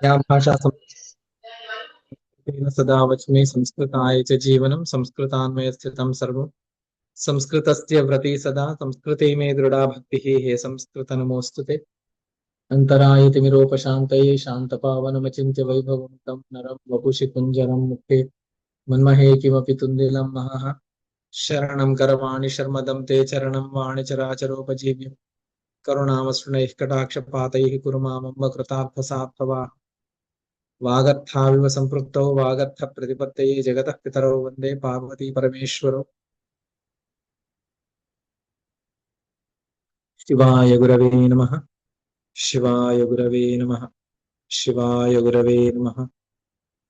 या भाषा संस्कृतेन सदा वच्मि संस्कृताय च जीवनं संस्कृतान्मय स्थितं सर्वं संस्कृतस्य व्रती सदा संस्कृते मे दृढा भक्तिः हे संस्कृत नमोऽस्तु ते अन्तरायतिमिरोपशान्तये शान्तपावनमचिन्त्य वैभवं तं नरं वपुषि कुञ्जरं मुखे मन्महे किमपि तुन्दिलं महः शरणं करवाणि शर्मदं ते चरणं वाणिचराचरोपजीव्यं करुणामसृणैः कटाक्षपातैः कुरु मामम्ब कृतार्थसात्त्ववा वागर्थाविव सम्पृक्तौ वागर्थप्रतिपत्तये जगतः पितरौ वन्दे पार्वती परमेश्वरौ शिवाय गुरवे नमः शिवाय गुरवे नमः शिवाय गुरवे नमः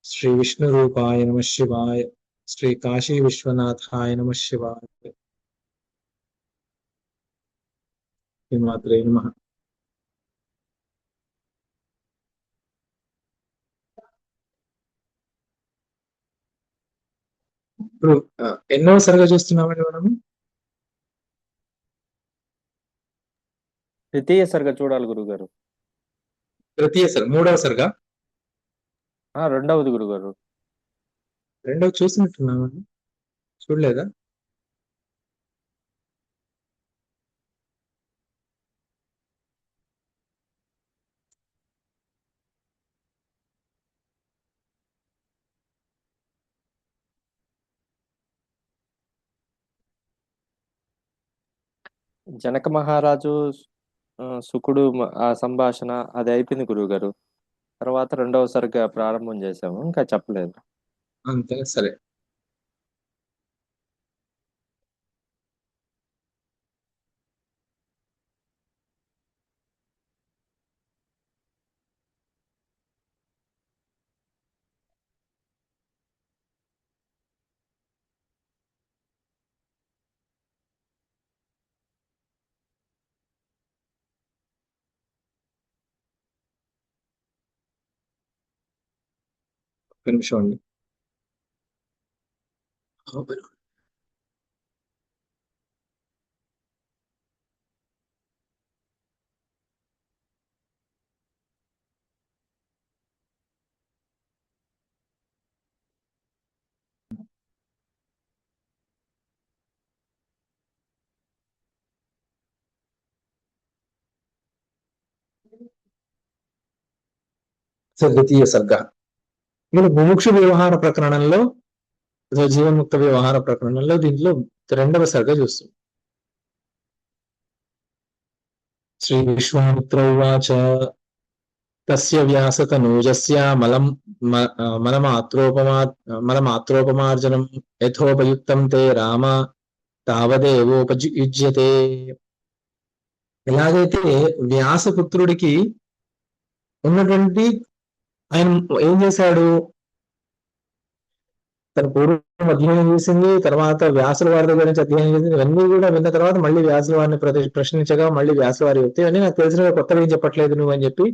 श्री विष्णुरूपाय नमः शिवाय श्री काशी विश्वनाथाय नमः शिवाय श्रीमात्रे नमः ఇప్పుడు ఎన్నో సరిగా చూస్తున్నామండి మనం ద్వితీయ సరిగా చూడాలి గురుగారు. తృతీయ సరి మూడవ సరిగా రెండవది గురుగారు. రెండవ చూసినట్టున్నామండి చూడలేదా జనక మహారాజు సుకుడు ఆ సంభాషణ అది అయిపోయింది గురుగారు. తర్వాత రెండవ సరిగా ప్రారంభం చేసాము, ఇంకా చెప్పలేదు. అంతే సరే ఒక నిమిషం అండి ద్వితీయ సర్గ మీరు ముముక్షు వ్యవహార ప్రకరణంలో జీవన్ముక్త వ్యవహార ప్రకరణంలో దీంట్లో రెండవ సర్గ చూస్తుంది. శ్రీ విశ్వామిత్ర ఉవాచ తస్య వ్యాసతనూజస్య మలమాత్రోపమార్జనం యథోపయుక్తం తే రామ తావదేవోపయుజ్యతే. ఎలాగైతే వ్యాసపుత్రుడికి ఉన్నటువంటి ఆయన ఏం చేశాడు, తన పూర్వం అధ్యయనం చేసింది, తర్వాత వ్యాసుల వారి దగ్గర నుంచి అధ్యయనం చేసింది, ఇవన్నీ కూడా విన్న తర్వాత మళ్ళీ వ్యాసుల వారిని ప్రశ్నించగా మళ్ళీ వ్యాసుల వారి చెప్తే ఇవన్నీ నాకు తెలిసిన కొత్తగా ఏం చెప్పట్లేదు నువ్వు అని చెప్పి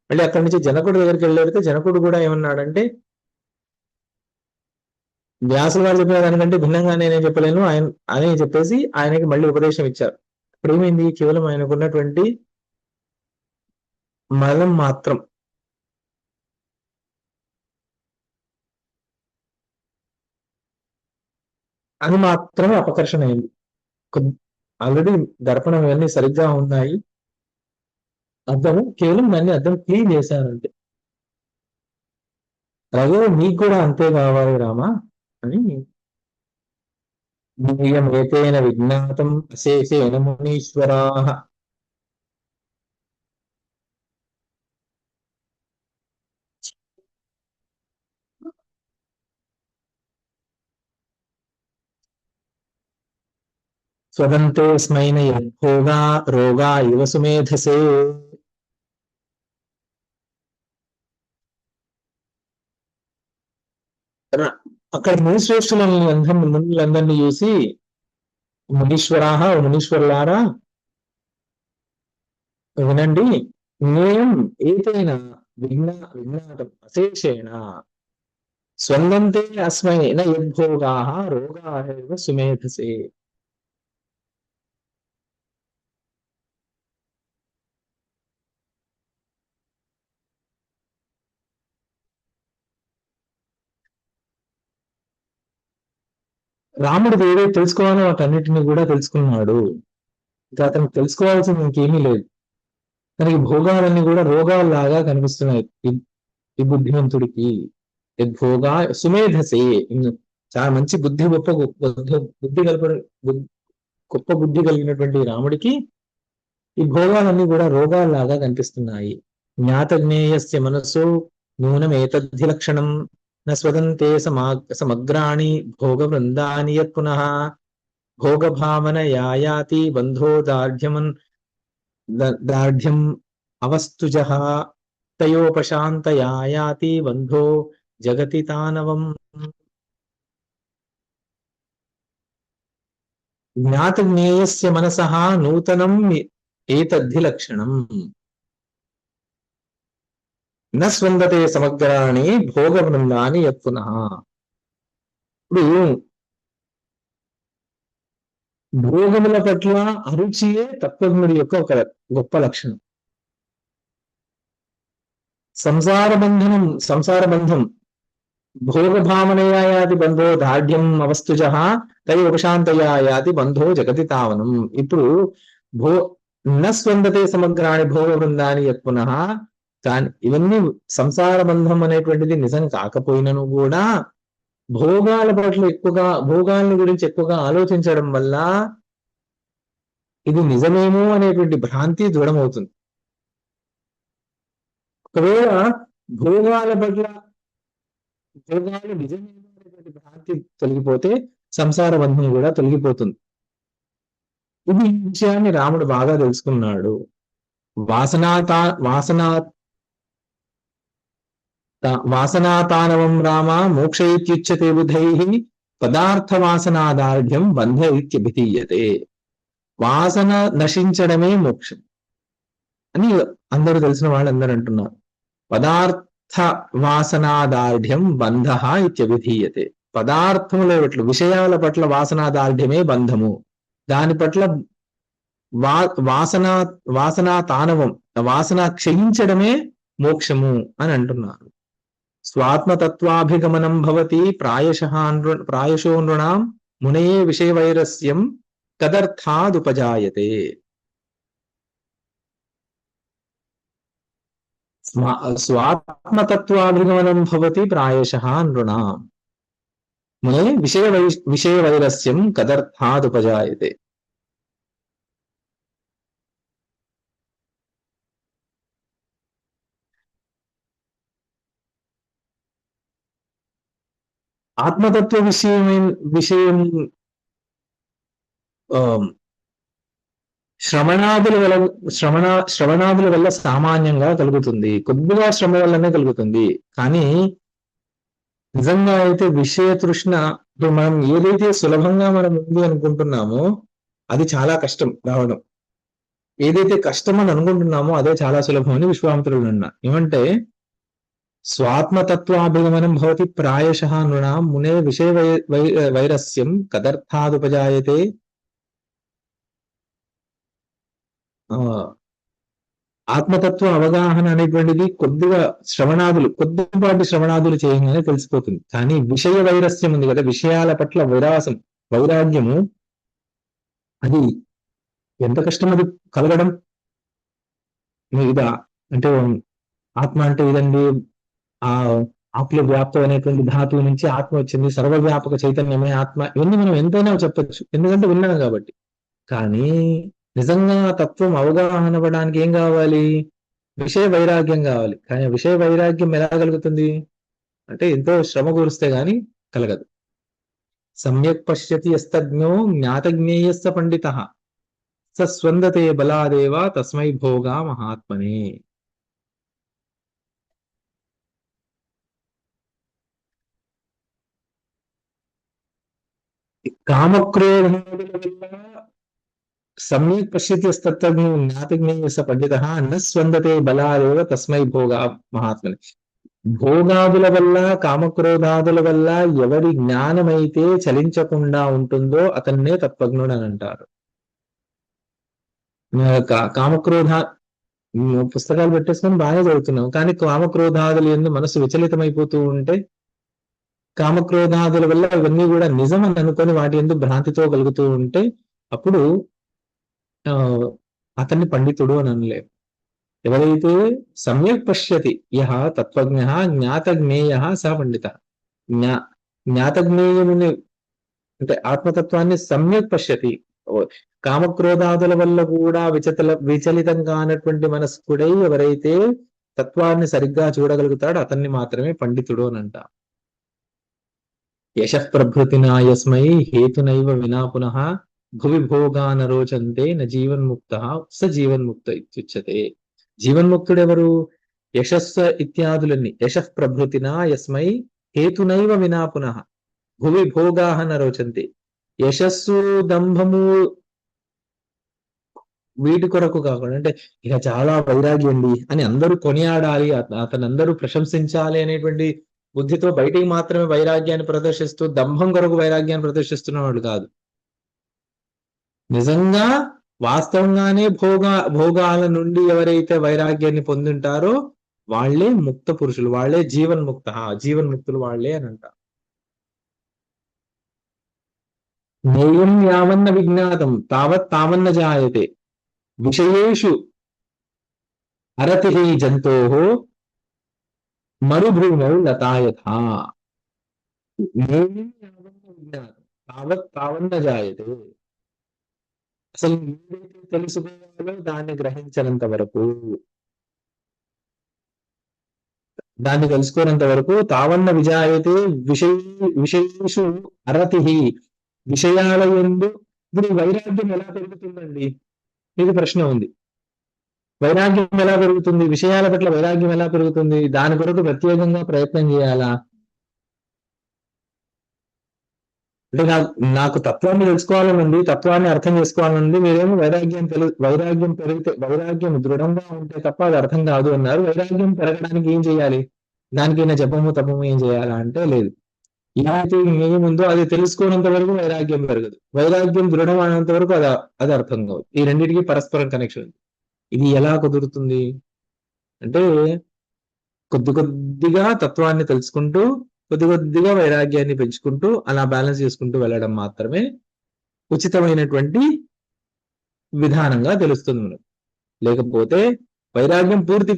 మళ్ళీ అక్కడి నుంచి జనకుడి దగ్గరికి వెళ్ళేడితే జనకుడు కూడా ఏమన్నాడంటే వ్యాసుల వారు చెప్పిన దానికంటే భిన్నంగా నేనేం చెప్పలేను ఆయన అని చెప్పేసి ఆయనకి మళ్ళీ ఉపదేశం ఇచ్చారు. ఇప్పుడు ఏమైంది, కేవలం ఆయనకున్నటువంటి మలం మాత్రం అది మాత్రమే అపకర్షణ అయింది. ఆల్రెడీ దర్పణం ఇవన్నీ సరిగ్గా ఉన్నాయి, అద్దము కేవలం దాన్ని అద్దం క్లీన్ చేశారంటే అలాగే నీకు కూడా అంతే కావాలి రామా అని ఏతేన విజ్ఞాతం అశేషేణ మునీశ్వరా. స్వదంతోస్మైన యద్భోగా రోగా ఇవ సుమేధసే. అక్కడ మునిశ్రేష్ఠులని మునులందరినీ చూసి మునీశ్వరాహ మునీశ్వరులారా వినండి, జ్ఞేయం ఏతైన విజ్ఞాతం అశేషేణ స్వందంతే అస్మై న యద్భోగా రోగా ఇవ సుమేధసే. రాముడు ఏదైతే తెలుసుకోవాలో వాటన్నిటిని కూడా తెలుసుకున్నాడు. ఇంకా అతనికి తెలుసుకోవాల్సింది ఇంకేమీ లేదు. తనకి భోగాలన్నీ కూడా రోగాల్లాగా కనిపిస్తున్నాయి ఈ బుద్ధిమంతుడికి. భోగా సుమేధసే, చాలా మంచి బుద్ధి, గొప్ప బుద్ధి గొప్ప బుద్ధి కలిగినటువంటి రాముడికి ఈ భోగాలన్నీ కూడా రోగాల్లాగా కనిపిస్తున్నాయి. జ్ఞాతజ్ఞేయస్య మనసు నూనమేతద్ధి లక్షణం న స్వదంతే సమగ్రాణి భోగ వృందాని యత్ పునః భోగభావన యాయాతి బంధో దార్ఢ్యం అవస్తుజః తయోపశాంతయాయాతి బంధో జగతి తానవం. జ్ఞాతజ్ఞేయస్య మనసః నూతనం ఏతద్ధి లక్షణం న స్వందతే సమగ్రాణి భోగ బృందాని యత్ పునః. ఇప్పుడు భోగముల పట్ల అరుచియే తత్వజ్ఞుడి యొక్క ఒక గొప్ప లక్షణం. సంసార బంధం భోగభావనయాయాతి బంధో దార్ఢ్యం అవస్తుజః తై ఉపశాంతయాయాతి బంధో జగతి తావనం. ఇప్పుడు న స్వందతే సమగ్రాణి భోగ బృందాని యత్ పునః. ఇవన్నీ సంసార బంధం అనేటువంటిది నిజం కాకపోయినను కూడా భోగాల పట్ల ఎక్కువగా, భోగాల గురించి ఎక్కువగా ఆలోచించడం వల్ల ఇది నిజమేమో అనేటువంటి భ్రాంతి దృఢమవుతుంది. ఒకవేళ భోగాలు నిజమేమో అనేటువంటి భ్రాంతి తొలగిపోతే సంసార బంధం కూడా తొలగిపోతుంది. ఇది ఈ విషయాన్ని రాముడు బాగా తెలుసుకున్నాడు. వాసనాతానవం రామ మోక్షయిత్యుచ్యతే బుధైః పదార్థ వాసనాదార్ఢ్యం బంధ ఇత్యభిధీయతే. వాసన నశించడమే మోక్షం అని అందరూ తెలిసిన వాళ్ళందరూ అంటున్నారు. పదార్థ వాసనాదార్ఢ్యం బంధ ఇత్యభిధీయతే. పదార్థముల పట్ల, విషయాల పట్ల వాసనాదార్ఢ్యమే బంధము. దాని పట్ల వాసనా తానవం, వాసన క్షయించడమే మోక్షము అని అంటున్నారు. స్వాత్మతత్వాభిగమనం భవతి ప్రాయశో నృణాం మునయే విషయవైరస్యం తదర్థాదుపజాయతే. స్వాత్మతత్వాభిగమనం భవతి ప్రాయశః నృణాం మునయే విషయవైరస్యం కదర్థాదుపజాయతే. ఆత్మతత్వ విషయం శ్రవణాదుల వల్ల సామాన్యంగా కలుగుతుంది, కొద్దిగా శ్రమ వల్లనే కలుగుతుంది. కానీ నిజంగా అయితే విషయ తృష్ణ, మనం ఏదైతే సులభంగా మనం ఉంది అనుకుంటున్నామో అది చాలా కష్టం రావడం. ఏదైతే కష్టం అని అనుకుంటున్నామో అదే చాలా సులభం అని విశ్వామిత్రుడు అన్నారు. ఏమంటే స్వాత్మతత్వాభిగమనం భవతి ప్రాయశః నృణాం మునే విషయ వైరస్యం కదర్థాదుపజాయతే. ఆత్మతత్వ అవగాహన అనేటువంటిది కొద్దిపాటి శ్రవణాదులు చేయగానే తెలిసిపోతుంది. కానీ విషయ వైరస్యం ఉంది కదా, విషయాల పట్ల వైరాగ్యము, అది ఎంత కష్టం అది కలగడం. ఇదా అంటే ఆత్మ అంటే ఇదండి, ఆ ఆకుల వ్యాప్తం అనేటువంటి ధాతువు నుంచి ఆత్మ వచ్చింది, సర్వవ్యాపక చైతన్యమే ఆత్మ. ఇవన్నీ మనం ఎంతైనా చెప్పచ్చు, ఎందుకంటే విన్నాం కాబట్టి. కానీ నిజంగా తత్వం అవగాహన అవ్వడానికి ఏం కావాలి? విషయ వైరాగ్యం కావాలి. కానీ విషయ వైరాగ్యం ఎలా కలుగుతుంది అంటే ఎంతో శ్రమ కూరిస్తే గాని కలగదు. సమ్యక్ పశ్యతి యస్తజ్ఞో జ్ఞాతజ్ఞేయస్య పండితః సస్వందతే బలాదేవ తస్మై భోగా మహాత్మనే. కామక్రోధాదుల వల్ల సమ్యక్ పశ్యతి యస్తజ్ఞో జ్ఞాతజ్ఞేయస్య పండితః న స్వందతే బలాదేవ తస్మై భోగా మహాత్మనే. భోగాదుల వల్ల, కామక్రోధాదుల వల్ల ఎవరి జ్ఞానమైతే చలించకుండా ఉంటుందో అతన్నే తత్వజ్ఞుడు అని అంటారు. కామక్రోధ పుస్తకాలు పెట్టేసుకొని బాగా చదువుతున్నాం, కానీ కామక్రోధాదులు ఎందు మనసు విచలితమైపోతూ ఉంటే కామక్రోధాదుల వల్ల ఇవన్నీ కూడా నిజం అని అనుకొని వాటి యందు భ్రాంతితో కలుగుతూ ఉంటే అప్పుడు ఆ అతన్ని పండితుడు అని అనలేము. ఎవరైతే సమ్యక్ పశ్యతి యః తత్వజ్ఞః జ్ఞాతజ్ఞేయః స పండిత. జ్ఞా జ్ఞాతజ్ఞేయముని అంటే ఆత్మతత్వాన్ని సమ్యక్ పశ్యతి. కామక్రోధాదుల వల్ల కూడా విచలితం కానటువంటి మనస్కుడై ఎవరైతే తత్వాన్ని సరిగ్గా చూడగలుగుతాడో అతన్ని మాత్రమే పండితుడు అని అంట. యశః ప్రభృతినా యస్మై హేతునైవ వినా పునః భువి భోగాన రోచంతే న జీవన్ముక్తః స జీవన్ముక్త ఇత్యుచ్యతే. జీవన్ముక్తుడెవరు? యశస్సు ఇత్యాదులన్నీ. యశః ప్రభృతినా యస్మై హేతునైవ వినా పునః భువి భోగాః న రోచంతే. యశస్సు, దంభము వీటి కొరకు కాకుండా, అంటే ఇక చాలా వైరాగ్యం ఉంది అని అందరూ కొనియాడాలి, అతను అందరూ ప్రశంసించాలి అనేటువంటి బుద్ధితో బయటికి మాత్రమే వైరాగ్యాన్ని ప్రదర్శిస్తూ దంభం కొరకు వైరాగ్యాన్ని ప్రదర్శిస్తున్న వాళ్ళు కాదు. నిజంగా వాస్తవంగానే భోగాల నుండి ఎవరైతే వైరాగ్యాన్ని పొందుంటారో వాళ్లే ముక్త పురుషులు, వాళ్లే జీవన్ముక్తులు వాళ్లే అని అంట. జ్ఞేయం యావన్న విజ్ఞాతం తావత్ తావన్న జాయతే విషయేషు అరతిః జంతోః మరుభూమౌ లతాయథా. జ్ఞేయం యావన్న విజ్ఞాతం తావత్ తావన్న జాయతే. అసలు ఏదైతే తెలుసుకోవాలో దాన్ని గ్రహించినంత వరకు, దాన్ని తెలుసుకోనంత వరకు తావన్న విజాయతే విషయేషు అరతిః. విషయాల యందు ఇప్పుడు వైరాగ్యం ఎలా పెరుగుతుందండి? ఇది ప్రశ్న ఉంది. వైరాగ్యం ఎలా పెరుగుతుంది? విషయాల పట్ల వైరాగ్యం ఎలా పెరుగుతుంది? దాని కొరకు ప్రత్యేకంగా ప్రయత్నం చేయాలా? అంటే నాకు తత్వాన్ని తెలుసుకోవాలనుంది, తత్వాన్ని అర్థం చేసుకోవాలనుంది. మీరేమో వైరాగ్యం పెరిగితే, వైరాగ్యం దృఢంగా ఉంటే తప్ప అది అర్థం కాదు అన్నారు. వైరాగ్యం పెరగడానికి ఏం చేయాలి? దానికైనా జపము తపము ఏం చేయాలా అంటే లేదు. ఏదైతే ఏముందో అది తెలుసుకోనంత వరకు వైరాగ్యం పెరగదు. వైరాగ్యం దృఢం అయినంత వరకు అది అర్థం కాదు. ఈ రెండింటికి పరస్పరం కనెక్షన్ ఉంది. ఇది ఎలా కుదురుతుంది అంటే కొద్దిగా తత్వాన్ని తెలుసుకుంటూ కొద్దిగా వైరాగ్యాన్ని పెంచుకుంటూ అలా బ్యాలెన్స్ చేసుకుంటూ వెళ్ళడం మాత్రమే ఉచితమైనటువంటి విధానంగా తెలుస్తుంది మనకు. లేకపోతే వైరాగ్యం పూర్తి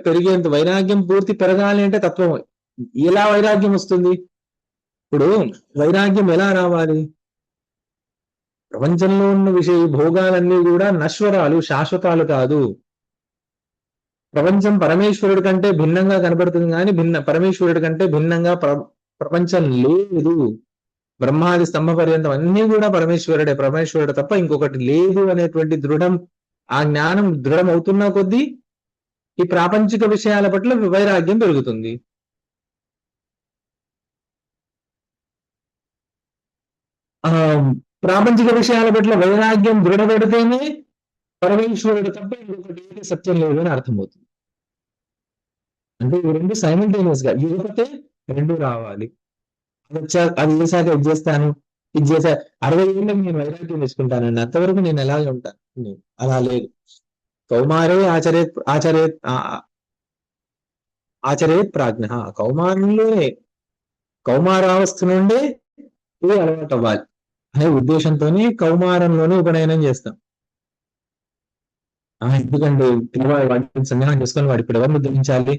పెరిగేంత, వైరాగ్యం పూర్తి పెరగాలి అంటే తత్వం. ఎలా వైరాగ్యం వస్తుంది? ఇప్పుడు వైరాగ్యం ఎలా రావాలి? ప్రపంచంలో ఉన్న భోగాలన్నీ కూడా నశ్వరాలు, శాశ్వతాలు కాదు. ప్రపంచం పరమేశ్వరుడి కంటే భిన్నంగా కనబడుతుంది కానీ పరమేశ్వరుడి కంటే భిన్నంగా ప్రపంచం లేదు. బ్రహ్మాది స్తంభ పర్యంతం అన్ని కూడా పరమేశ్వరుడు తప్ప ఇంకొకటి లేదు అనేటువంటి ఆ జ్ఞానం దృఢం అవుతున్న కొద్దీ ఈ ప్రాపంచిక విషయాల పట్ల వైరాగ్యం పెరుగుతుంది. ప్రాపంచిక విషయాల పట్ల వైరాగ్యం దృఢపడితేనే పరమేశ్వరుడు తప్ప ఇంకొకటి ఏది సత్యం లేదు అని అర్థమవుతుంది. అంటే ఈ రెండు సైమల్టేనియస్ గా యువతే రెండు రావాలి. అది చేశాక ఇది చేస్తాను, ఇది చేశా 60 ఏళ్ళకి నేను వైరాగ్యం తీసుకుంటానండి, అంతవరకు నేను ఎలాగే ఉంటాను. అలా లేదు. కౌమారే ఆచరేత్ ప్రాజ్ఞ. కౌమారంలోనే, కౌమారావస్థ నుండే ఇది అలవాటు అవ్వాలి అనే ఉద్దేశంతోనే కౌమారంలోనే ఉపనయనం చేస్తాం. ఎందుకంటే పిల్లవాడు వాడిని సందేహం చేసుకొని వాడు ఇప్పుడు ఎవరిని ఉద్ధరించాలి?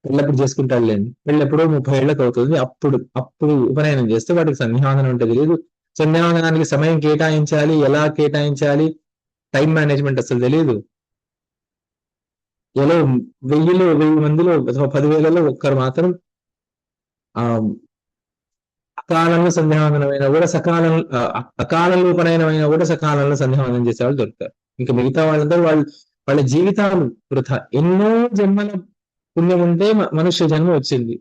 పెళ్ళప్పుడు చేసుకుంటాడు లేండి. పెళ్ళి ఎప్పుడో 30 ఏళ్ళకి అవుతుంది. అప్పుడు ఉపనయనం చేస్తే వాడికి సంధ్యావందనం అంటే తెలియదు. సంధ్యావందనానికి సమయం కేటాయించాలి, ఎలా కేటాయించాలి, టైం మేనేజ్మెంట్ అసలు తెలియదు. ఎలా 1000 మందిలో 10,000లో ఒక్కరు మాత్రం అకాలంలో సంధ్యావందనమైనా కూడా అకాలంలో ఉపనయనమైనా కూడా సకాలంలో సంధ్యావందనం చేసే వాళ్ళు దొరుకుతారు. ఇంకా మిగతా వాళ్ళందరూ వాళ్ళ జీవితాలు వృథా. ఎన్నో జన్మల పుణ్యం ఉంటే మనుష్య జన్మ వచ్చింది.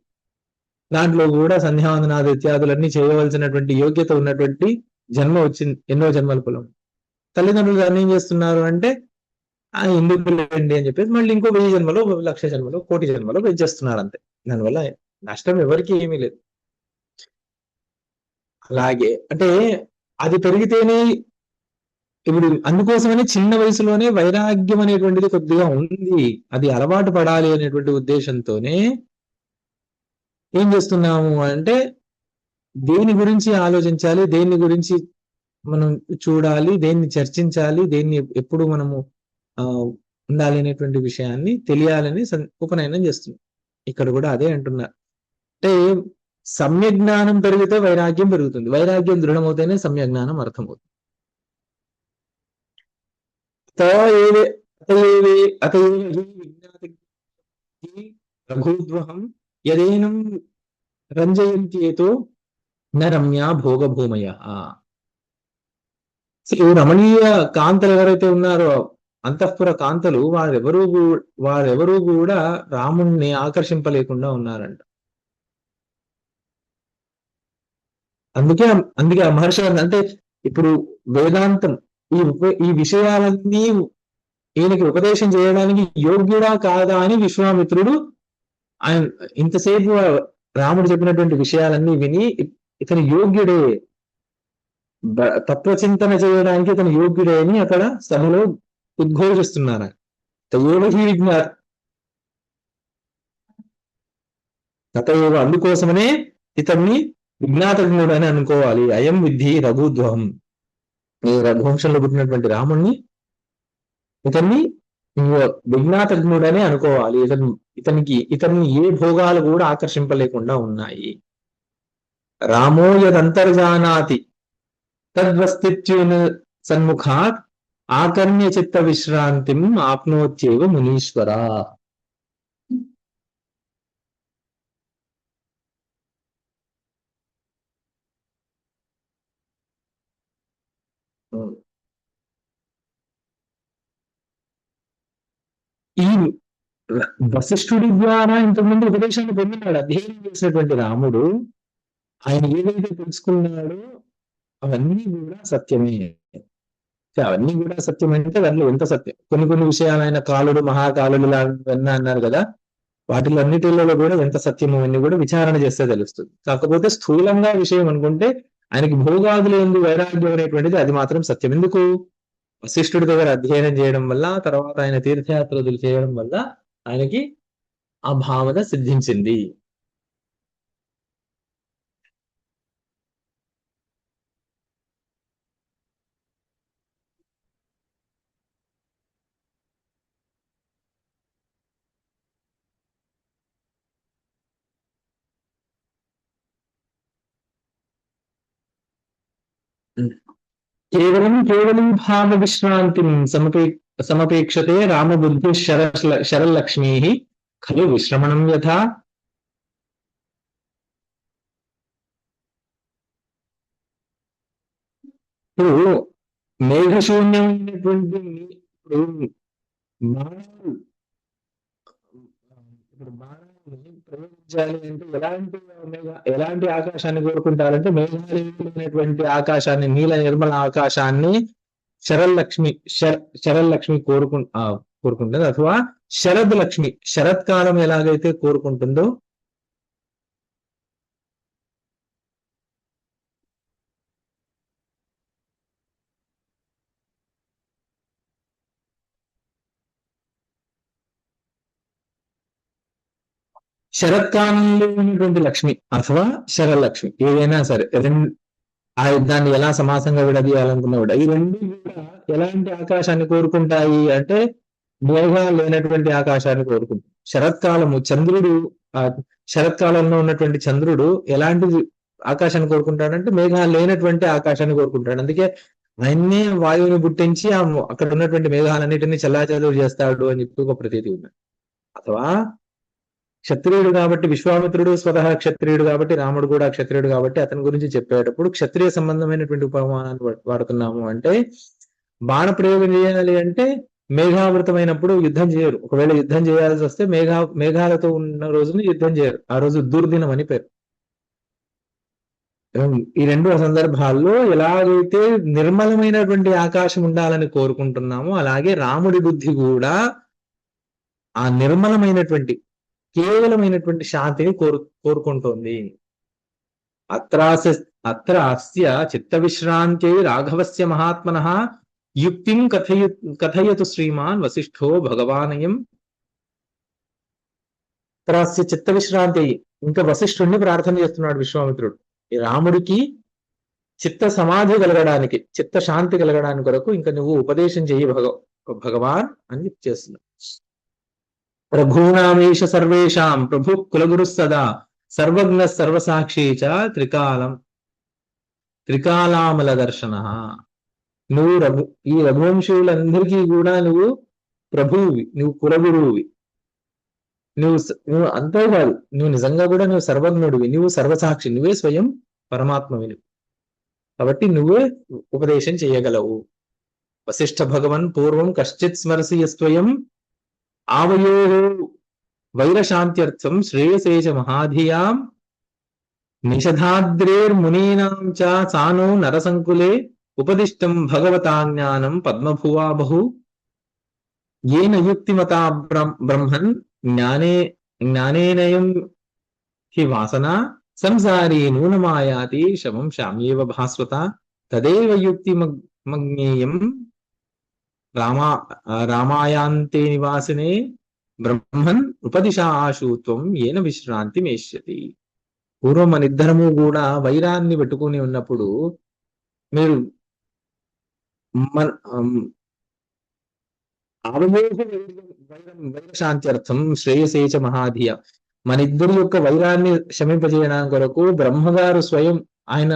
దాంట్లో కూడా సంధ్యావందనాది ఇత్యాదులన్నీ చేయవలసినటువంటి యోగ్యత ఉన్నటువంటి జన్మ వచ్చింది. ఎన్నో జన్మల కులం. తల్లిదండ్రులు దాన్ని ఏం చేస్తున్నారు అంటే ఎందుకు లేండి అని చెప్పేసి మళ్ళీ ఇంకో 1000 జన్మలో, 1,00,000 జన్మలో, 1,00,000 జన్మలో పెంచేస్తున్నారు అంతే. దానివల్ల నష్టం ఎవరికి ఏమీ లేదు. అలాగే అంటే అది పెరిగితేనే ఇప్పుడు అందుకోసమని చిన్న వయసులోనే వైరాగ్యం అనేటువంటిది కొద్దిగా ఉంది, అది అలవాటు పడాలి అనేటువంటి ఉద్దేశంతోనే ఏం చేస్తున్నాము అంటే దేని గురించి ఆలోచించాలి, దేని గురించి మనం చూడాలి, దేన్ని చర్చించాలి, దేన్ని ఎప్పుడు మనము ఉండాలి అనేటువంటి విషయాన్ని తెలియాలని ఉపనయనం చేస్తున్నాం. ఇక్కడ కూడా అదే అంటున్నారు. అంటే సమ్యజ్ఞానం పెరిగితే వైరాగ్యం పెరుగుతుంది, వైరాగ్యం దృఢమవుతేనే సమ్యజ్ఞానం అర్థమవుతుంది. రఘూద్వహం యదేనం రంజయంత్యేతో న రమ్య భోగభూమయ. రమణీయ కాంతలు ఎవరైతే ఉన్నారో అంతఃపుర కాంతలు వారెవరూ కూడా రాముణ్ణి ఆకర్షింపలేకుండా ఉన్నారంట. అందుకే ఆ మహర్షి అంటే ఇప్పుడు వేదాంతం ఈ విషయాలన్నీ ఈయనకి ఉపదేశం చేయడానికి యోగ్యుడా కాదా అని విశ్వామిత్రుడు ఆయన ఇంతసేపు రాముడు చెప్పినటువంటి విషయాలన్నీ విని ఇతను యోగ్యుడే, తత్వచింతన చేయడానికి ఇతను యోగ్యుడే అని అక్కడ సభలో ఉద్ఘోషిస్తున్నారు. తతయోగ అందుకోసమనే ఇతన్ని విజ్ఞాతజ్ఞుడు అని అనుకోవాలి. అయం విద్ధి రఘుద్వహం, ఈ రఘువంశంలో పుట్టినటువంటి రాముణ్ణి ఇతన్ని విజ్ఞాతజ్ఞుడనే అనుకోవాలి. ఇతన్ని ఏ భోగాలు కూడా ఆకర్షింపలేకుండా ఉన్నాయి. రామో యదంతర్జానాతి తద్వస్తిత్యేన సన్ముఖాత్ ఆకర్ణ్య చిత్త విశ్రాంతిం ఆప్నోత్యేవ మునీశ్వర. ఈ వశిష్ఠుడి ద్వారా ఇంతకుముందు ఉపదేశాన్ని పొందినాడు, అధ్యయనం చేసినటువంటి రాముడు ఆయన ఏదైతే తెలుసుకున్నాడో అవన్నీ కూడా సత్యమే. అవన్నీ కూడా సత్యం అంటే దాంట్లో ఎంత సత్యం. కొన్ని విషయాలు ఆయన కాలుడు మహాకాలుడు ఇవన్నీ అన్నారు కదా, వాటిలో అన్నిటిలో కూడా ఎంత సత్యం అవన్నీ కూడా విచారణ చేస్తే తెలుస్తుంది. కాకపోతే స్థూలంగా విషయం అనుకుంటే ఆయనకి భోగాదులు ఎందు వైరాగ్యం అనేటువంటిది అది మాత్రం సత్యం. ఎందుకు? వశిష్ఠుడి దగ్గర అధ్యయనం చేయడం వల్ల, తర్వాత ఆయన తీర్థయాత్రలు చేయడం వల్ల ఆయనకి ఆ భావన సిద్ధించింది. కేవలం భావ విశ్రాంతి సమపేక్షతే రామబుద్ధి శరలక్ష్మీ ఖలు విశ్రమణం యథా. ఇప్పుడు మేఘశూన్యమైనటువంటి బాణాన్ని ప్రయోగించాలి అంటే ఎలాంటి ఆకాశాన్ని కోరుకుంటారంటే మేఘాలయమైనటువంటి ఆకాశాన్ని, నీల నిర్మల ఆకాశాన్ని శరల్లక్ష్మి కోరుకుంటుంది. అథవా శరద్ లక్ష్మి శరత్కాలం ఎలాగైతే కోరుకుంటుందో శరత్కాలంలో ఉన్నటువంటి లక్ష్మి అథవా శరలక్ష్మి ఏదైనా సరే దాన్ని ఎలా సమాసంగా విడదీయాలనుకున్నా కూడా ఈ రెండు కూడా ఎలాంటి ఆకాశాన్ని కోరుకుంటాయి అంటే మేఘాలు లేనటువంటి ఆకాశాన్ని కోరుకుంటాయి. శరత్కాలము చంద్రుడు, శరత్కాలంలో ఉన్నటువంటి చంద్రుడు ఎలాంటి ఆకాశాన్ని కోరుకుంటాడంటే మేఘాలు లేనటువంటి ఆకాశాన్ని కోరుకుంటాడు. అందుకే ఆయన్నే వాయువుని పుట్టించి అక్కడ ఉన్నటువంటి మేఘాలన్నిటినీ చల్లాచెదురు చేస్తాడు అని చెప్పి ఒక ప్రతీతి ఉంది. అథవా క్షత్రియుడు కాబట్టి విశ్వామిత్రుడు స్వతహా క్షత్రియుడు కాబట్టి రాముడు కూడా క్షత్రియుడు కాబట్టి అతని గురించి చెప్పేటప్పుడు క్షత్రియ సంబంధమైనటువంటి ఉపమానాన్ని వాడుతున్నాము. అంటే బాణ ప్రయోగం చేయాలి అంటే మేఘావృతమైనప్పుడు యుద్ధం చేయరు. ఒకవేళ యుద్ధం చేయాల్సి వస్తే మేఘాలతో ఉన్న రోజుని యుద్ధం చేయరు. ఆ రోజు దుర్దినం అని పేరు. ఈ రెండు సందర్భాల్లో ఎలాగైతే నిర్మలమైనటువంటి ఆకాశం ఉండాలని కోరుకుంటున్నామో అలాగే రాముడి బుద్ధి కూడా ఆ నిర్మలమైనటువంటి కేవలమైనటువంటి శాంతిని కోరుకుంటోంది. అత్ర అస్య చిత్త విశ్రాంతి రాఘవస్య మహాత్మనః యుక్తిం కథయతు శ్రీమాన్ వశిష్ఠో భగవానయం. అత్ర అస్య చిత్త విశ్రాంతి, ఇంకా వశిష్ఠుడిని ప్రార్థన చేస్తున్నాడు విశ్వామిత్రుడు. ఈ రాముడికి చిత్త సమాధి కలగడానికి, చిత్త శాంతి కలగడానికి కొరకు ఇంకా నువ్వు ఉపదేశం చెయ్యి భగవాన్ అని చేస్తున్నాడు. రఘూనామేష సర్వేషాం ప్రభు కులగురు సదా సర్వజ్ఞ సర్వసాక్షి చ త్రికాలామల దర్శన. నువ్వు ఈ రఘువంశీయులందరికీ కూడా నువ్వు ప్రభువువి, నువ్వు కులగురువువి, నువ్వు అంతేకాదు, నువ్వు నిజంగా కూడా నువ్వు సర్వజ్ఞుడివి, నువ్వు సర్వసాక్షి, నువ్వే స్వయం పరమాత్మవి. కాబట్టి నువ్వే ఉపదేశం చేయగలవు. వశిష్ఠ భగవన్ పూర్వం కశ్చిత్ స్మరసి స్వయం ఆవయో వైరశాంత్యర్థం శ్రేయసేచ మహాధియాం నిషధాద్రేర్మునీనాం చ సానో నరసంకులే ఉపదిష్టం భగవతా జ్ఞానం పద్మభువా బహు ఏన యుక్తిమతా బ్రహ్మన్ జ్ఞానేనయం హి వాసన సంసారీ నూనమాయాతి శమం శామ్యేవ భాస్వత తదేవ యుక్తిమజ్ఞేయం రామాయాంతే నివాసినే బ్రహ్మన్ ఉపదిశా ఆశు త్వం ఏన విశ్రాంతి మేష్యతి. పూర్వం మన ఇద్దరము కూడా వైరాన్ని పెట్టుకుని ఉన్నప్పుడు మీరు వైరశాంత్యర్థం శ్రేయసేచ మహాధియ, మన ఇద్దరి యొక్క వైరాన్ని శమింపజేయడానికి కొరకు బ్రహ్మగారు స్వయం ఆయన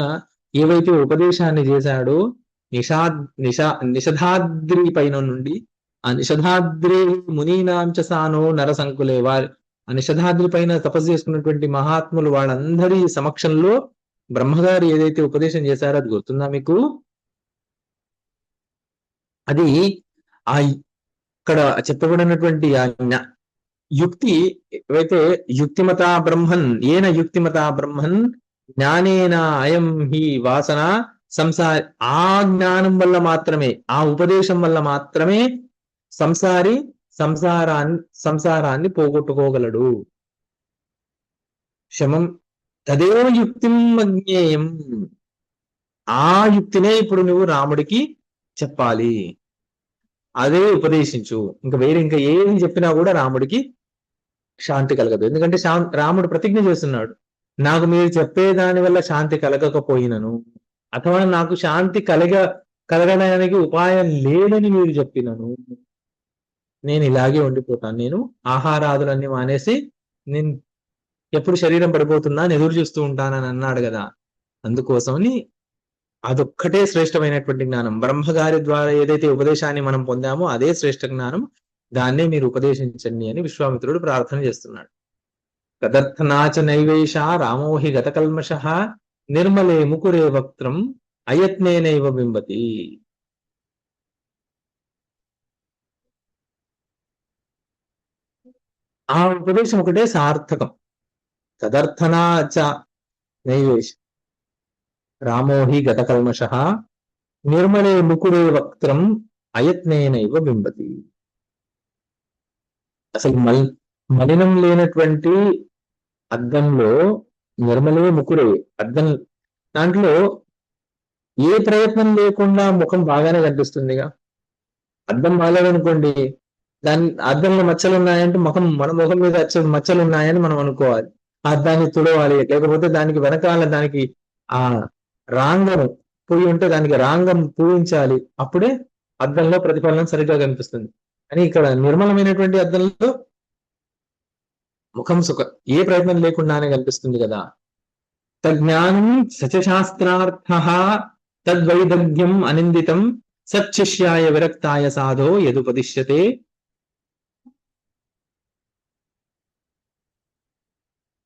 ఏవైతే ఉపదేశాన్ని చేశాడో నిషధాద్రి పైన నుండి, ఆ నిషధాద్రి మునీనాంచ సానో నరసంకులే, వారి ఆ నిషధాద్రి పైన తపస్సు చేసుకున్నటువంటి మహాత్ములు వాళ్ళందరి సమక్షంలో బ్రహ్మగారు ఏదైతే ఉపదేశం చేశారో అది గుర్తుందా మీకు? అది ఆ ఇక్కడ చెప్పబడినటువంటి ఆ యుక్తి ఏవైతే యుక్తిమతా బ్రహ్మన్ ఏన యుక్తిమతా బ్రహ్మన్ జ్ఞానేన అయం హి వాసన సంసారి, ఆ జ్ఞానం వల్ల మాత్రమే, ఆ ఉపదేశం వల్ల మాత్రమే సంసారాన్ని పోగొట్టుకోగలడు. శమం తదేవ యుక్తిం అజ్ఞేయం, ఆ యుక్తినే ఇప్పుడు నువ్వు రాముడికి చెప్పాలి, అదే ఉపదేశించు. ఇంకా ఏది చెప్పినా కూడా రాముడికి శాంతి కలగదు. ఎందుకంటే రాముడు ప్రతిజ్ఞ చేస్తున్నాడు, నాకు మీరు చెప్పేదాని వల్ల శాంతి కలగకపోయినను, అథవా నాకు శాంతి కలగడానికి ఉపాయం లేదని మీరు చెప్పినను, నేను ఇలాగే ఉండిపోతాను, నేను ఆహారాదులన్నీ మానేసి నేను ఎప్పుడు శరీరం పడిపోతున్నా ఎదురు చూస్తూ ఉంటానని అన్నాడు కదా. అందుకోసమని అదొక్కటే శ్రేష్టమైనటువంటి జ్ఞానం. బ్రహ్మగారి ద్వారా ఏదైతే ఉపదేశాన్ని మనం పొందామో అదే శ్రేష్ఠ జ్ఞానం, దాన్నే మీరు ఉపదేశించండి అని విశ్వామిత్రుడు ప్రార్థన చేస్తున్నాడు. తదర్థనాచ నైవేశ రామోహి గతకల్మష నిర్మలే ముకురే వక్త్రం అయత్నేనైవ బింబతి. ఆ ఉపదేశం ఒకటే సార్థకం. తదర్థనాచ నైవేశ రామోహి గతకల్మష నిర్మలే ముకురే వక్త్రం అయత్నేనైవ బింబతి. అసలు మలినం లేనటువంటి అద్దంలో నిర్మలే ముకురే, అద్దం దాంట్లో ఏ ప్రయత్నం లేకుండా ముఖం బాగానే కనిపిస్తుందిగా. అద్దం బాగాలేదనుకోండి, దాని అద్దంలో మచ్చలు ఉన్నాయంటే మన ముఖం మీద మచ్చలు ఉన్నాయని మనం అనుకోవాలి, ఆ అద్దాన్ని తుడవాలి, లేకపోతే దానికి వెనకాల దానికి ఆ రాంగం పూయి ఉంటే దానికి రాంగం పూయించాలి, అప్పుడే అద్దంలో ప్రతిఫలనం సరిగ్గా కనిపిస్తుంది. అని ఇక్కడ నిర్మలమైనటువంటి అద్దంలో ముఖం ఏ ప్రయత్నం లేకుండానే కనిపిస్తుంది కదా. తజ్ఞానం సచశాస్త్రార్థ తద్వైదగ్ధ్యం అనిందితం సచ్చిష్యాయ విరక్తాయ సాధో యదుపదిశ్యతే.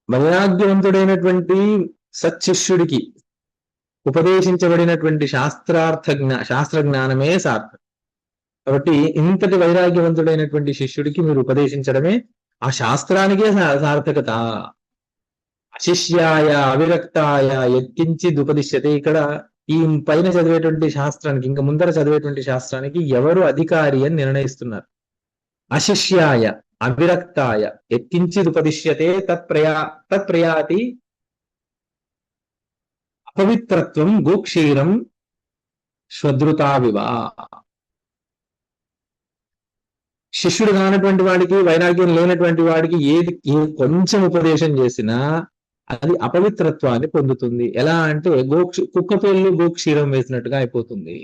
వైరాగ్యవంతుడైనటువంటి సచ్చిష్యుడికి ఉపదేశించబడినటువంటి శాస్త్ర జ్ఞానమే సార్థం. కాబట్టి ఇంతటి వైరాగ్యవంతుడైనటువంటి శిష్యుడికి మీరు ఉపదేశించడమే ఆ శాస్త్రానికే సార్థకత. అశిష్యాయ అవిరక్తాయ యత్కించిద్ ఉపదిశ్యతే. ఇక్కడ ఈ పైన చదివేటువంటి శాస్త్రానికి, ఇంకా ముందర చదివేటువంటి శాస్త్రానికి ఎవరు అధికారి అని నిర్ణయిస్తున్నారు. అశిష్యాయ అవిరక్తాయ యత్కించిద్ ఉపదిశ్యతే తత్ప్రయాతి అపవిత్రత్వం శిష్యుడు కానటువంటి వాడికి, వైరాగ్యం లేనటువంటి వాడికి ఏ కొంచెం ఉపదేశం చేసినా అది అపవిత్రత్వాన్ని పొందుతుంది. ఎలా అంటే కుక్క పేర్లు గోక్షీరం వేసినట్టుగా అయిపోతుంది.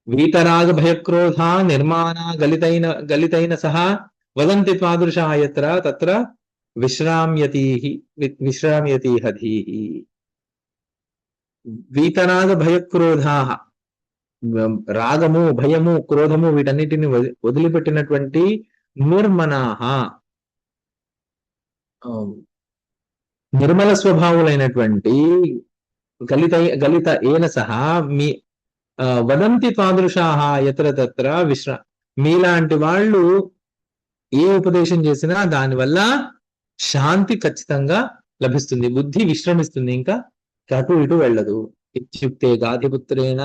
వీతరాగ భయక్రోధ నిర్మాణ గలితైన సహా వదంతి తాదృశా యత్ర తత్ర విశ్రామ్యతీహ ధీః. వీతరాగ భయక్రోధా, రాగము, భయము, క్రోధము వీటన్నిటిని వదిలిపెట్టినటువంటి నిర్మనాహ, నిర్మల స్వభావులైనటువంటి గలిత ఏన సహా వదంతి తాదృశాహ యత్ర తత్ర మీలాంటి వాళ్ళు ఏ ఉపదేశం చేసినా దానివల్ల శాంతి ఖచ్చితంగా లభిస్తుంది, బుద్ధి విశ్రమిస్తుంది, ఇంకా అటు ఇటు వెళ్ళదు. ఇత్యుక్తే గాధిపుత్రేణ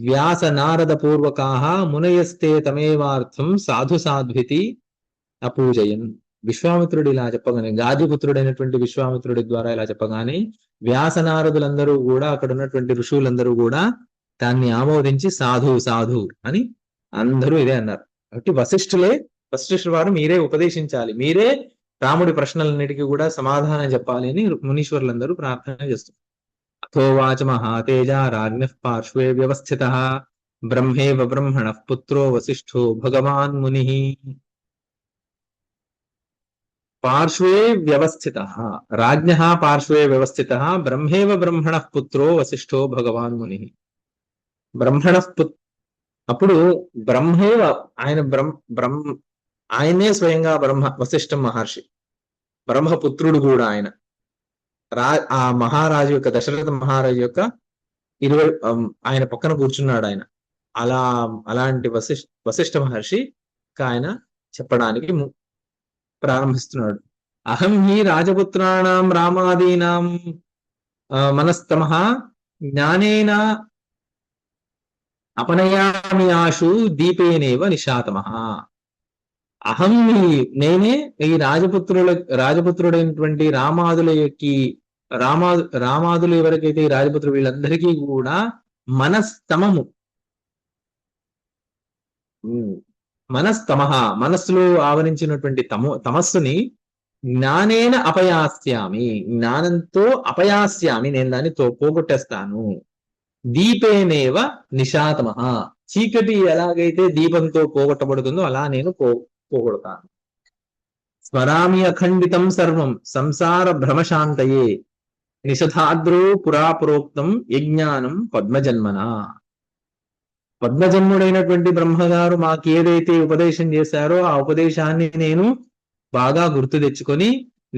వ్యాస నారద పూర్వకాహ మునయస్తే తమేవార్థం సాధు సాధ్వితి అపూజయన్. విశ్వామిత్రుడు ఇలా చెప్పగానే, గాధిపుత్రుడైనటువంటి విశ్వామిత్రుడి ద్వారా ఇలా చెప్పగానే వ్యాసనారదులందరూ కూడా, అక్కడ ఉన్నటువంటి ఋషులందరూ కూడా దాన్ని ఆమోదించి సాధు సాధు అని అందరూ ఇదే అన్నారు. కాబట్టి వశిష్ఠుల వారు మీరే ఉపదేశించాలి, మీరే రాముడి ప్రశ్నలన్నిటికీ కూడా సమాధానం చెప్పాలి అని మునీశ్వరులందరూ ప్రార్థన చేస్తున్నారు. అథోవాచ మహాతేజ రాజ్ఞః పార్శ్వే వ్యవస్థితః బ్రహ్మేవ బ్రహ్మణః పుత్రో వసిష్ఠో భగవాన్ మునిః. పార్శ్వే వ్యవస్థితః, రాజ్ఞః పార్శ్వే వ్యవస్థితః బ్రహ్మేవ బ్రహ్మణః పుత్రో వసిష్ఠో భగవాన్ మునిః. అప్పుడు బ్రహ్మేవ, ఆయనే స్వయంగా వశిష్ఠ మహర్షి, బ్రహ్మపుత్రుడు కూడా ఆయన. ఆ మహారాజు యొక్క, దశరథ మహారాజు యొక్క ఆయన పక్కన కూర్చున్నాడు ఆయన. అలాంటి వశిష్ఠ మహర్షి ఆయన చెప్పడానికి ప్రారంభిస్తున్నాడు. అహం హి రాజపుత్రాణం రామాదీనాం మనస్తమః జ్ఞానేన అపనయామి ఆశు దీపేనేవ నిశాతమః. అహం నేనే ఈ రాజపుత్రుడైనటువంటి రామాదులు ఎవరికైతే ఈ రాజపుత్రుడు, వీళ్ళందరికీ కూడా మనస్తమః, మనస్సులో ఆవరించినటువంటి తమస్సుని జ్ఞానేన అపయాస్యామి, జ్ఞానంతో అపయాస్యామి, నేను దాన్ని పోగొట్టేస్తాను. దీపేనేవ నిశాతమః, చీకటి ఎలాగైతే దీపంతో పోగొట్టబడుతుందో అలా నేను పోగొడతాను. స్మరామి అఖండితం సర్వం సంసార భ్రమశాంతయే నిషధాద్రో పురాపురోక్తం యజ్ఞానం పద్మజన్మన. పద్మజన్ముడైనటువంటి బ్రహ్మగారు మాకు ఏదైతే ఉపదేశం చేశారో ఆ ఉపదేశాన్ని నేను బాగా గుర్తు తెచ్చుకొని,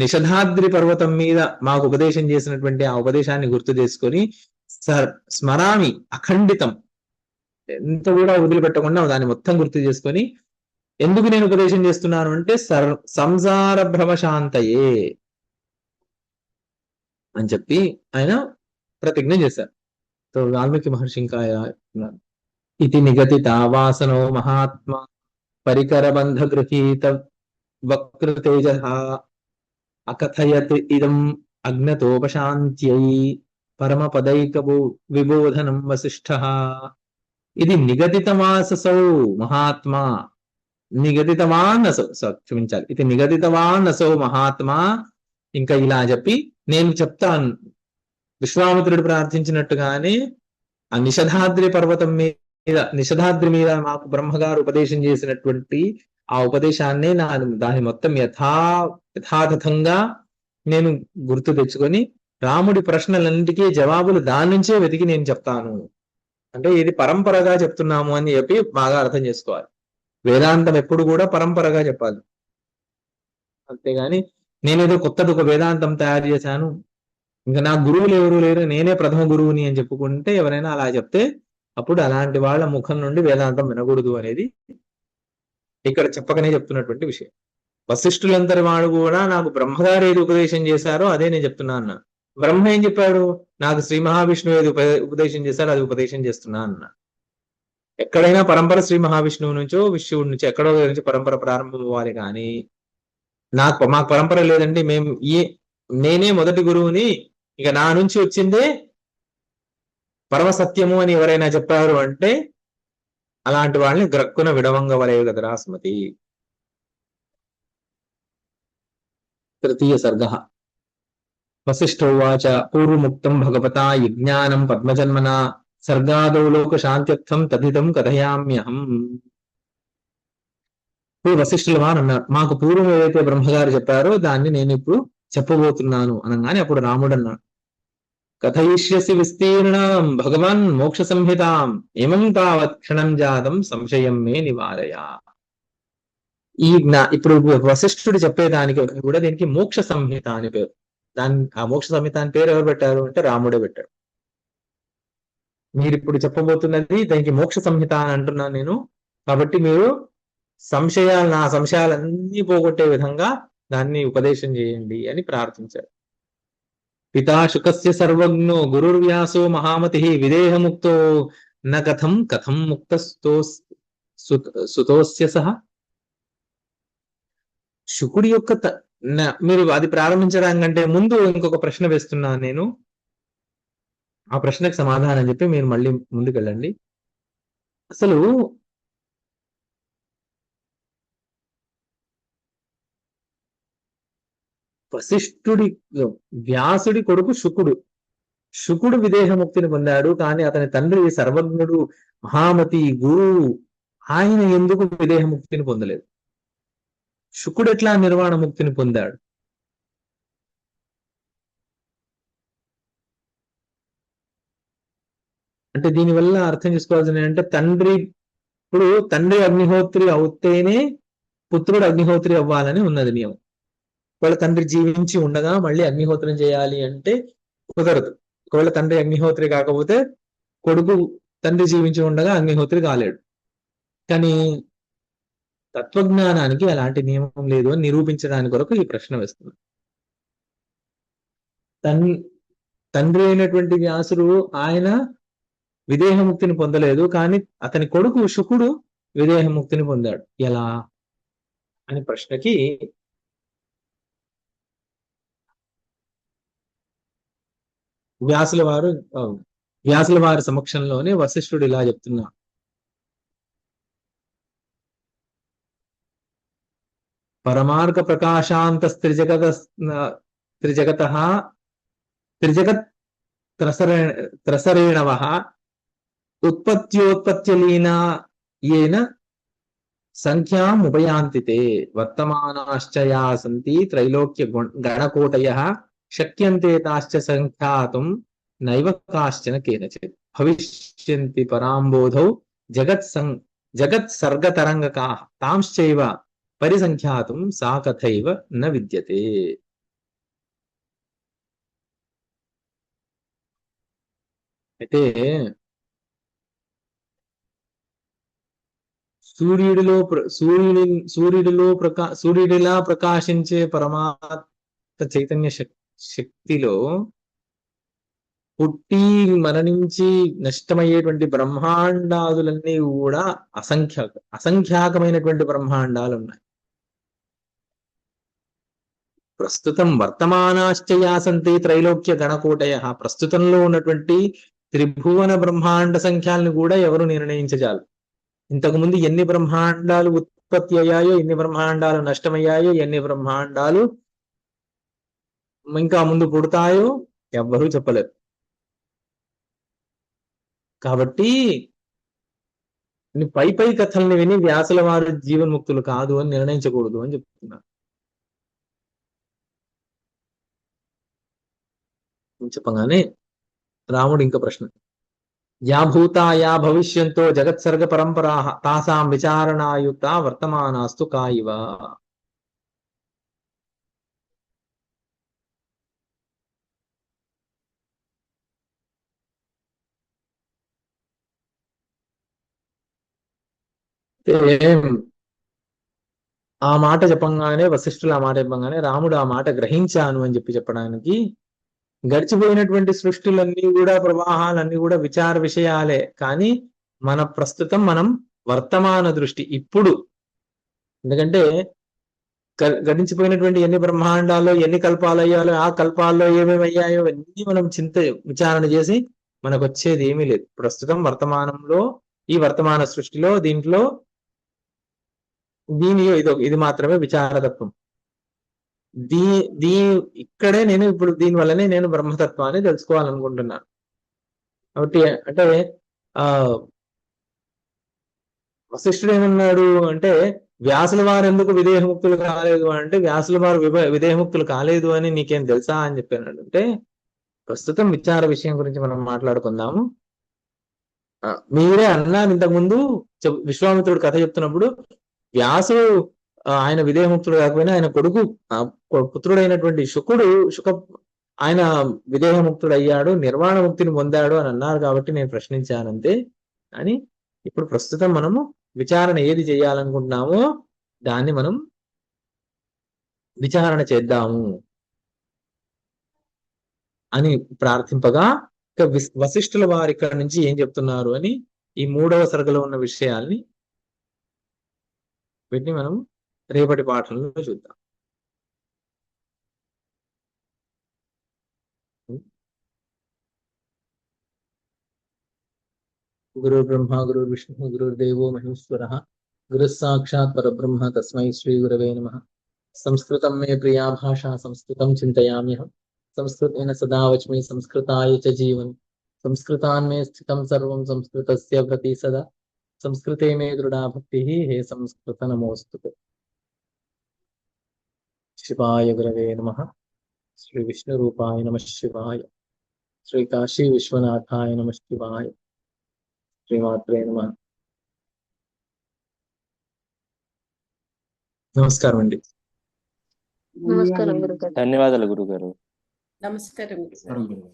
నిషధాద్రి పర్వతం మీద మాకు ఉపదేశం చేసినటువంటి ఆ ఉపదేశాన్ని గుర్తు తెచ్చుకొని, స్మరామి అఖండితం, ఎంత కూడా వదిలిపెట్టకుండా దాన్ని మొత్తం గుర్తు చేసుకొని, ఎందుకు నేను ఉపదేశం చేస్తున్నాను అంటే సంసార భ్రమశాంతయే అని చెప్పి ఆయన ప్రతిజ్ఞ చేశారు. వాల్మీకి మహర్షి ఇంకా ఇది నిగతిత వాసనో మహాత్మా పరికరబంధ గృహీత వక్రతేజ అకథయత్ ఇదం అజ్ఞతోపశాంత్యై పరమపదైక విబోధనం వసిష్ఠః. ఇది నిగదితమాససౌ మహాత్మా, నిగదితవాన్ అసౌ, క్షమించాలి, ఇది నిగదితవాన్ అసౌ మహాత్మా. ఇంకా ఇలా చెప్పి నేను చెప్తాను, విశ్వామిత్రుడు ప్రార్థించినట్టుగానే ఆ నిషధాద్రి పర్వతం మీద, నిషధాద్రి మీద మాకు బ్రహ్మగారు ఉపదేశం చేసినటువంటి ఆ ఉపదేశాన్నే దాని మొత్తం యథాతథంగా నేను గుర్తు తెచ్చుకొని రాముడి ప్రశ్నలన్నిటికీ జవాబులు దాని నుంచే వెతికి నేను చెప్తాను. అంటే ఇది పరంపరగా చెప్తున్నాము అని చెప్పి బాగా అర్థం చేసుకోవాలి. వేదాంతం ఎప్పుడు కూడా పరంపరగా చెప్పాలి, అంతేగాని నేనేదో కొత్తది ఒక వేదాంతం తయారు చేశాను, ఇంకా నా గురువులు ఎవరు లేరు, నేనే ప్రథమ గురువుని అని చెప్పుకుంటే, ఎవరైనా అలా చెప్తే అప్పుడు అలాంటి వాళ్ళ ముఖం నుండి వేదాంతం వినకూడదు అనేది ఇక్కడ చెప్పకనే చెప్తున్నటువంటి విషయం. వశిష్ఠులందరి వాడు కూడా నాకు బ్రహ్మగారు ఏది ఉపదేశం చేశారో అదే నేను చెప్తున్నా అన్న. బ్రహ్మ ఏం చెప్పాడు, నాకు శ్రీ మహావిష్ణువు ఏది ఉపదేశం చేశారో అది ఉపదేశం చేస్తున్నా అన్న. ఎక్కడైనా పరంపర శ్రీ మహావిష్ణువు నుంచో విష్ణువుడి నుంచి ఎక్కడో నుంచి పరంపర ప్రారంభం అవ్వాలి, కానీ మాకు పరంపర లేదండి, నేనే మొదటి గురువుని, ఇక నా నుంచి వచ్చిందే పరమ సత్యము అని ఎవరైనా చెప్పారు అంటే అలాంటి వాళ్ళని గ్రక్కున విడవంగవలే కదరా స్మతి. తృతీయ సర్గ. వసిష్ఠోవాచ పూర్వముక్తం భగవతా యజ్ఞానం పద్మజన్మనా సర్గాదౌ లోక శాంత్యర్థం తదిదం కథయామ్యహం. ఇప్పుడు వశిష్ఠుల వారు అన్నారు, మాకు పూర్వం ఏదైతే బ్రహ్మగారు చెప్పారో దాన్ని నేను ఇప్పుడు చెప్పబోతున్నాను అనగానే అప్పుడు రాముడు అన్నాడు, కథయిష్యసి విస్తీర్ణం భగవాన్ మోక్ష సంహితాం ఏమం తావత్ క్షణం జాతం సంశయం మే నివారయ. ఇప్పుడు వశిష్ఠుడు చెప్పేదానికి కూడా దీనికి మోక్ష సంహిత అని పేరు. ఆ మోక్ష సంహిత అని పేరు ఎవరు పెట్టారు అంటే రాముడే పెట్టాడు. మీరు ఇప్పుడు చెప్పబోతున్నది దానికి మోక్ష సంహిత అని అంటున్నాను నేను. కాబట్టి మీరు నా సంశయాలన్నీ పోగొట్టే విధంగా దాన్ని ఉపదేశం చేయండి అని ప్రార్థించారు. పితా శుకస్య సర్వజ్ఞో గురుర్వ్యాసో మహామతి విదేహముక్తో న కథం కథం ముక్తస్తో సుతోస్య సహ. శుకుడి యొక్క మీరు అది ప్రారంభించడానికంటే ముందు ఇంకొక ప్రశ్న వేస్తున్నాను నేను. ఆ ప్రశ్నకు సమాధానం చెప్పి మీరు మళ్ళీ ముందుకెళ్ళండి. అసలు వ్యాసుడి కొడుకు శుకుడు విదేహముక్తిని పొందాడు. కానీ అతని తండ్రి సర్వజ్ఞుడు మహామతి గురువు, ఆయన ఎందుకు విదేహముక్తిని పొందలేదు? శుకుడు ఎట్లా నిర్వాణ ముక్తిని పొందాడు? అంటే దీనివల్ల అర్థం చేసుకోవాల్సింది ఏంటంటే తండ్రి అగ్నిహోత్రి అవుతేనే పుత్రుడు అగ్నిహోత్రి అవ్వాలని ఉన్నది నియమం. ఒకవేళ తండ్రి జీవించి ఉండగా మళ్ళీ అగ్నిహోత్రం చేయాలి అంటే కుదరదు. ఒకవేళ తండ్రి అగ్నిహోత్రి కాకపోతే కొడుకు తండ్రి జీవించి ఉండగా అగ్నిహోత్రి కాలేడు. కానీ తత్వజ్ఞానానికి అలాంటి నియమం లేదు అని నిరూపించడానికి కొరకు ఈ ప్రశ్న వేస్తుంది. తండ్రి అయినటువంటి వ్యాసుడు ఆయన విదేహముక్తిని పొందలేదు, కానీ అతని కొడుకు శుకుడు విదేహముక్తిని పొందాడు. ఎలా అని ప్రశ్నకి వ్యాసుల వారి సమక్షంలోనే వశిష్ఠుడు ఇలా చెప్తున్నారు. పరమార్గ ప్రకాశాంత త్రిజగత్ త్రసరేణవ ఉత్పత్త్యోత్పత్తిలీనా ఏన సంఖ్యాముపయాంతితే వర్తమానాశ్చ యా సంతి త్రైలోక్య గణకోటయః శక్యంతే తాశ్చ సంఖ్యాతుం నైవ కాశ్చన కేనచిత్ భవిష్యంతి పరాంబోధౌ జగత్ సర్గతరంగకాః తాంశ్చైవ పరిసంఖ్యాతుం సా కథైవ న విద్యతే. అయితే సూర్యుడిలా ప్రకాశించే పరమాత్మ చైతన్య శక్తిలో పుట్టి మరణించి నష్టమయ్యేటువంటి బ్రహ్మాండాదులన్నీ కూడా అసంఖ్యాకమైనటువంటి బ్రహ్మాండాలు ఉన్నాయి. ప్రస్తుతం వర్తమానాశ్చయాసంతి త్రైలోక్య గణకోటయ, ప్రస్తుతంలో ఉన్నటువంటి త్రిభువన బ్రహ్మాండ సంఖ్యల్ని కూడా ఎవరు నిర్ణయించజాలు. ఇంతకుముందు ఎన్ని బ్రహ్మాండాలు ఉత్పత్తి అయ్యాయో, ఎన్ని బ్రహ్మాండాలు నష్టమయ్యాయో, ఎన్ని బ్రహ్మాండాలు ఇంకా ముందు పుడతాయో ఎవ్వరూ చెప్పలేరు. కాబట్టి పై కథల్ని విని వ్యాసుల వారు జీవన్ముక్తులు కాదు అని నిర్ణయించకూడదు అని చెప్తున్నారు. చెప్పగానే రాముడు ఇంకా ప్రశ్న, యా భూతా యా భవిష్యంతో జగత్సర్గ పరంపరా తాసాం విచారణాయుక్త వర్తమానాస్తు కాయివ. ఆ మాట చెప్పంగానే వశిష్ఠులు ఆ మాట చెప్పంగానే రాముడు ఆ మాట గ్రహించాను అని చెప్పడానికి, గడిచిపోయినటువంటి సృష్టిలన్నీ కూడా ప్రవాహాలన్నీ కూడా విచార విషయాలే. కానీ ప్రస్తుతం మనం వర్తమాన దృష్టి ఇప్పుడు, ఎందుకంటే గడించిపోయినటువంటి ఎన్ని బ్రహ్మాండాల్లో ఎన్ని కల్పాలు అయ్యాలో, ఆ కల్పాల్లో ఏమేమి అయ్యాయో అన్ని మనం విచారణ చేసి మనకు వచ్చేది ఏమీ లేదు. ప్రస్తుతం వర్తమానంలో ఈ వర్తమాన సృష్టిలో దీంట్లో ఇది మాత్రమే విచారతత్వం. దీ దీ ఇక్కడే నేను ఇప్పుడు దీని వల్లనే నేను బ్రహ్మతత్వాన్ని తెలుసుకోవాలనుకుంటున్నాను. కాబట్టి అంటే ఆ వశిష్ఠుడు ఏమన్నాడు అంటే, వ్యాసుల వారు ఎందుకు విదేహముక్తులు కాలేదు అంటే, వ్యాసుల వారు విదేహముక్తులు కాలేదు అని నీకేం తెలుసా అని చెప్పాడు. అంటే ప్రస్తుతం విచార విషయం గురించి మనం మాట్లాడుకుందాము. మీరే అన్నారు ఇంతకుముందు విశ్వామిత్రుడు కథ చెప్తున్నప్పుడు, వ్యాసుడు ఆయన విదేహముక్తుడు కాకపోయినా ఆయన కొడుకు పుత్రుడైనటువంటి శుక ఆయన విదేహముక్తుడు అయ్యాడు, నిర్వాణ ముక్తిని పొందాడు అని అన్నారు కాబట్టి నేను ప్రశ్నించానంతే. అని ఇప్పుడు ప్రస్తుతం మనము విచారణ ఏది చేయాలనుకుంటున్నామో దాన్ని మనం విచారణ చేద్దాము అని ప్రార్థింపగా, ఇక వశిష్ఠుల వారు ఇక్కడ నుంచి ఏం చెప్తున్నారు అని ఈ 3వ సర్గలో ఉన్న విషయాల్ని వీటిని మనం రేపటి పాఠంలో చూద్దాం. గురు బ్రహ్మ గురు విష్ణు గురుర్దేవో మహేశ్వరః గురుః సాక్షాత్ పరబ్రహ్మ తస్మై శ్రీ గురవే నమః. సంస్కృతం మే ప్రియా భాషా సంస్కృతం చింతయామ్యహం సంస్కృతేన సదా వచ్మి సంస్కృతాయ చ జీవన్ సంస్కృతాన్ మే స్థితం సర్వం సంస్కృతస్య ప్రతి సదా సంస్కృతే మే దృఢా భక్తి హే సంస్కృత నమోస్తుతే. శివాయ గురవే నమః. శ్రీ విష్ణు రూపాయ నమః శివాయ. శ్రీ కాశీ విశ్వనాథాయ నమః శివాయ. శ్రీమాత్రే నమః. నమస్కారం అండి. నమస్కారం గురుగారు. ధన్యవాదాలు గురుగారు. నమస్కారం గురుగారు.